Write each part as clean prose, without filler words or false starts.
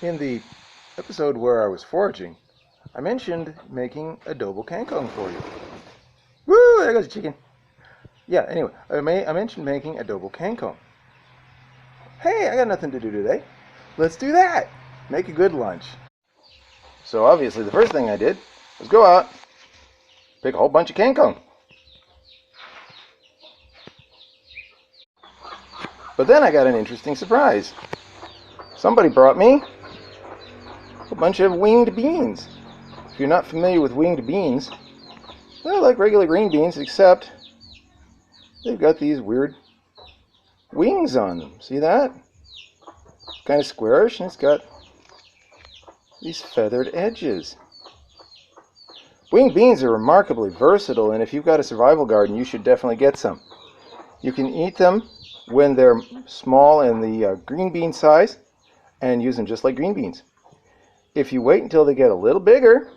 In the episode where I was foraging, I mentioned making adobo Kang-kong for you. Woo! There goes the chicken. Yeah, anyway, I mentioned making adobo Kang-kong. Hey, I got nothing to do today. Let's do that. Make a good lunch. So obviously the first thing I did was go out, pick a whole bunch of Kang-kong. But then I got an interesting surprise. Somebody brought me a bunch of winged beans. If you're not familiar with winged beans, they're like regular green beans, except they've got these weird wings on them. See that? Kind of squarish, and it's got these feathered edges. Winged beans are remarkably versatile, and if you've got a survival garden, you should definitely get some. You can eat them when they're small in the green bean size and use them just like green beans. If you wait until they get a little bigger,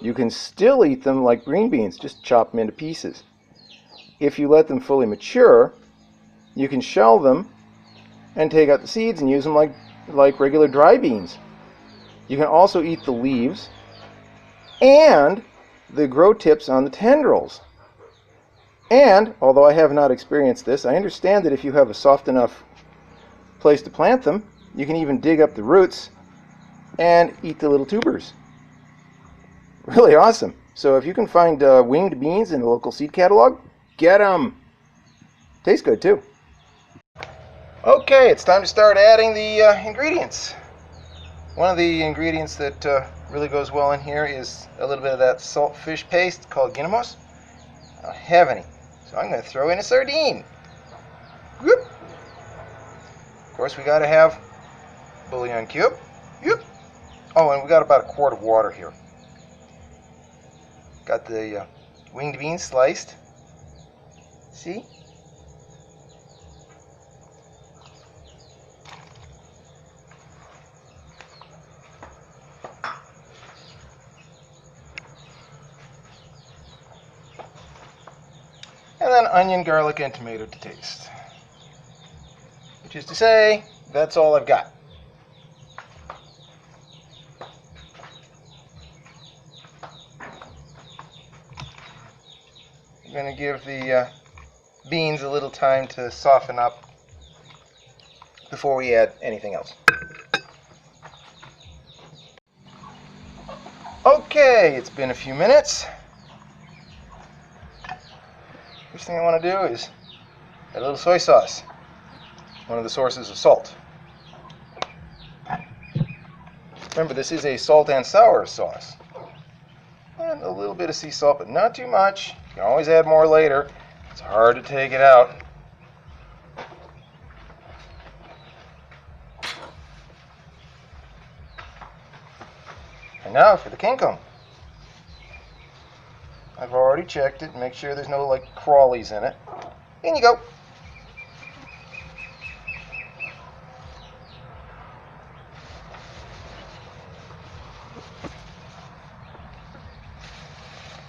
you can still eat them like green beans, just chop them into pieces. If you let them fully mature, you can shell them and take out the seeds and use them like regular dry beans. You can also eat the leaves and the grow tips on the tendrils. And, although I have not experienced this, I understand that if you have a soft enough place to plant them, you can even dig up the roots and eat the little tubers. Really awesome. So if you can find winged beans in the local seed catalog, get them. Tastes good too. Okay, it's time to start adding the ingredients. One of the ingredients that really goes well in here is a little bit of that salt fish paste called ginamos. I don't have any, so I'm going to throw in a sardine. Whoop. Of course, we got to have bouillon cube. Whoop. Oh, and we got about a quart of water here. Got the winged beans sliced. See? And then onion, garlic, and tomato to taste. Which is to say, that's all I've got. I'm going to give the beans a little time to soften up before we add anything else. Okay, it's been a few minutes. First thing I want to do is add a little soy sauce, one of the sources of salt. Remember, this is a salt and sour sauce. And a little bit of sea salt, but not too much. You can always add more later. It's hard to take it out. And now for the Kang-kong. I've already checked it and make sure there's no like crawlies in it. In you go.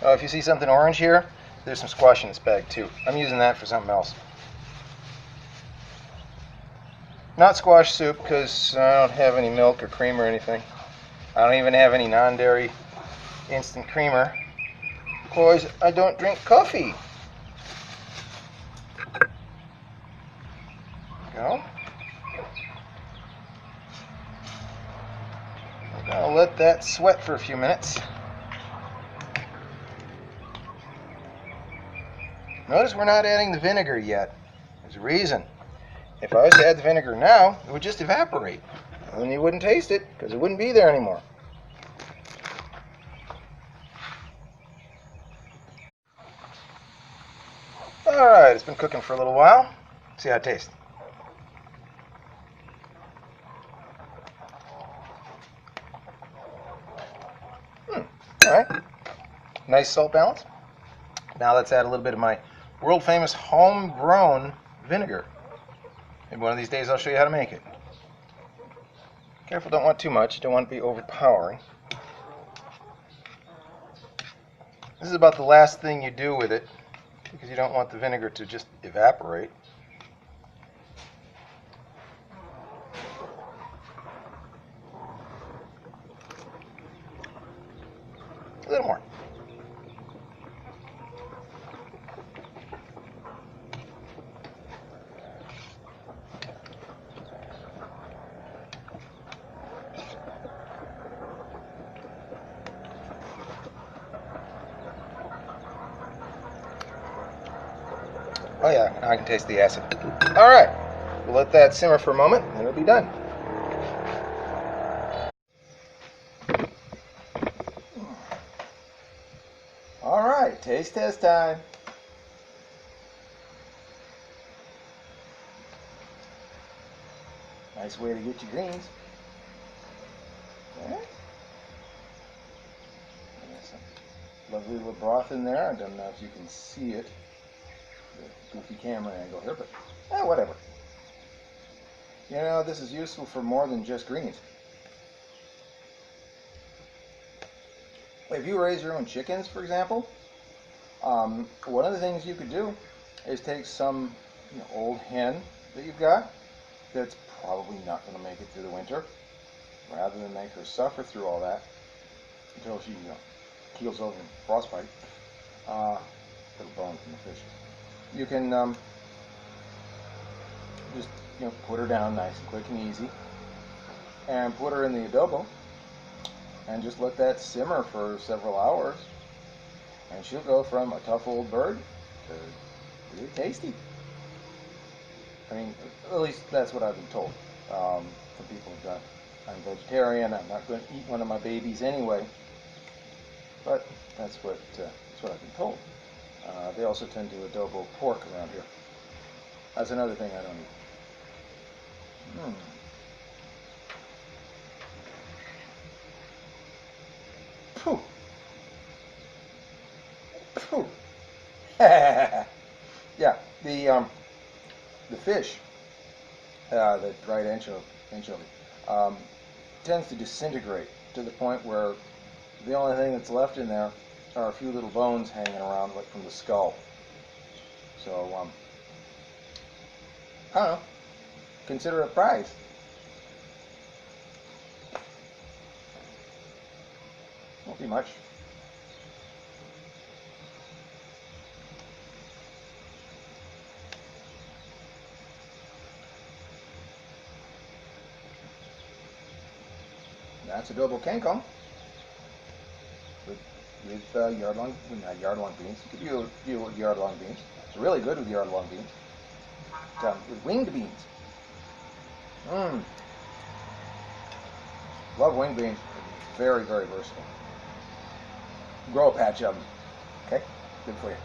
Oh, if you see something orange here, there's some squash in this bag too. I'm using that for something else. Not squash soup because I don't have any milk or cream or anything. I don't even have any non-dairy instant creamer. Because I don't drink coffee. Go. I'm going to let that sweat for a few minutes. Notice we're not adding the vinegar yet. There's a reason. If I was to add the vinegar now, it would just evaporate. And then you wouldn't taste it because it wouldn't be there anymore. Alright, it's been cooking for a little while. See how it tastes. Alright. Nice salt balance. Now let's add a little bit of my world famous homegrown vinegar. Maybe one of these days I'll show you how to make it. Careful, don't want too much. You don't want to be overpowering. This is about the last thing you do with it because you don't want the vinegar to just evaporate. little more. Oh yeah, now I can taste the acid. All right, we'll let that simmer for a moment, and it'll be done. All right, taste test time. Nice way to get your greens. Okay. There's some lovely little broth in there. I don't know if you can see it. The goofy camera angle here, but whatever. You know, this is useful for more than just greens. If you raise your own chickens, for example, one of the things you could do is take some old hen that you've got that's probably not going to make it through the winter, rather than make her suffer through all that until she keels over in frostbite. Little bone from the fish. You can just put her down nice and quick and easy, and put her in the adobo, and just let that simmer for several hours, and she'll go from a tough old bird to really tasty. I mean, at least that's what I've been told from people who've done. I'm vegetarian. I'm not going to eat one of my babies anyway, but that's what I've been told. They also tend to adobo pork around here. That's another thing I don't eat. Phew. Phew. Yeah, the fish, the dried anchovy, tends to disintegrate to the point where the only thing that's left in there are a few little bones hanging around, like from the skull. So, I don't know. Consider it a prize. Won't be much. That's Adobo Kang-kong with not yard-long beans. You could do with yard-long beans. It's really good with yard-long beans. With winged beans. Love winged beans. Very, very versatile. Grow a patch of them. Okay? Good for you.